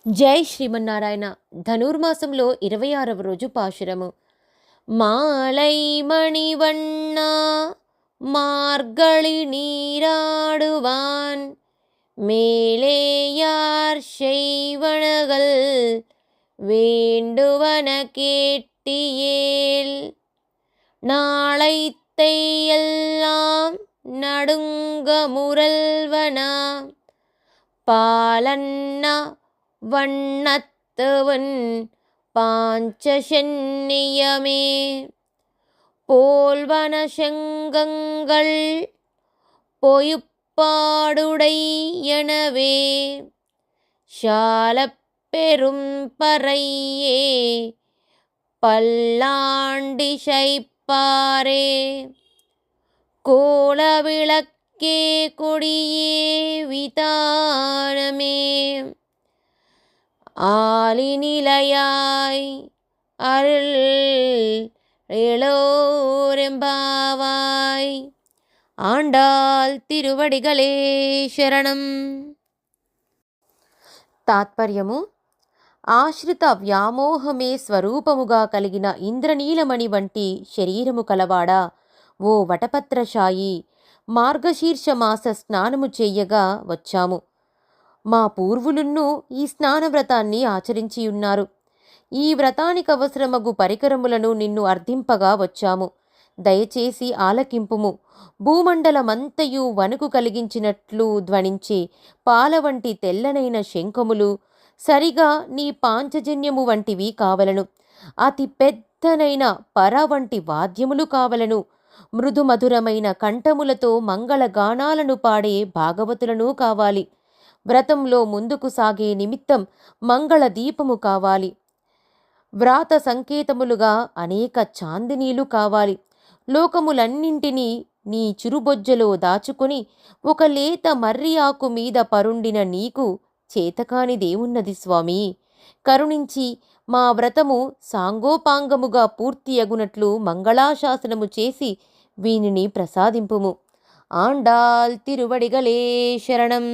జై శ్రీమన్నారాయణ. ధనుర్మాసంలో 26వ రోజు పాశురము. మాలై మణివண்ணా మార్గళి நீராடுவான் மேலேயார் செய்வனகள் வேண்டுவன கேட்டியேல் நாளைத்தை எல்லாம் நடுங்க முரல்வனா பாலன்னா வண்ணத்தவன் பாஞ்சசன்னியமே போல்வன செங்கங்கள் பொயுப்பாடுடை எனவே சாலப் பெரும் பறையே பல்லாண்டி சைப்பாரே கோலவிளக்கே கொடியே விதானமே ஆலிநிலையாய் அருள் எளோரெம்பாவாய். ఆండాల్ తిరువడిగలే శరణం. తాత్పర్యము: ఆశ్రిత వ్యామోహమే స్వరూపముగా కలిగిన ఇంద్రనీలమణి వంటి శరీరము కలవాడా, ఓ వటపత్రశాయి, మార్గశీర్ష మాస స్నానము చెయ్యగా వచ్చాము. మా పూర్వులున్నూ ఈ స్నానవ్రతాన్ని ఆచరించియున్నారు. ఈ వ్రతానికవసరమగు పరికరములను నిన్ను అర్థింపగా వచ్చాము. దయచేసి ఆలకింపుము. భూమండలమంతయు వణుకు కలిగించినట్లు ధ్వనించే పాల వంటి తెల్లనైన శంఖములు సరిగా నీ పాంచజన్యము వంటివి కావలను. అతి పెద్దనైన పర వంటి వాద్యములు కావలను. మృదుమధురమైన కంఠములతో మంగళగానాలను పాడే భాగవతులను కావాలి. వ్రతంలో ముందుకు సాగే నిమిత్తం మంగళ దీపము కావాలి. వ్రాత సంకేతములుగా అనేక చాందినీలు కావాలి. లోకములన్నింటినీ నీ చిరుబొజ్జలో దాచుకుని ఒక లేత మర్రి ఆకు మీద పరుండిన నీకు చేతకానిదేమున్నది స్వామి? కరుణించి మా వ్రతము సాంగోపాంగముగా పూర్తి అగునట్లు మంగళాశాసనము చేసి వీనిని ప్రసాదింపుము. ఆండాల్ తిరువడిగలే శరణం.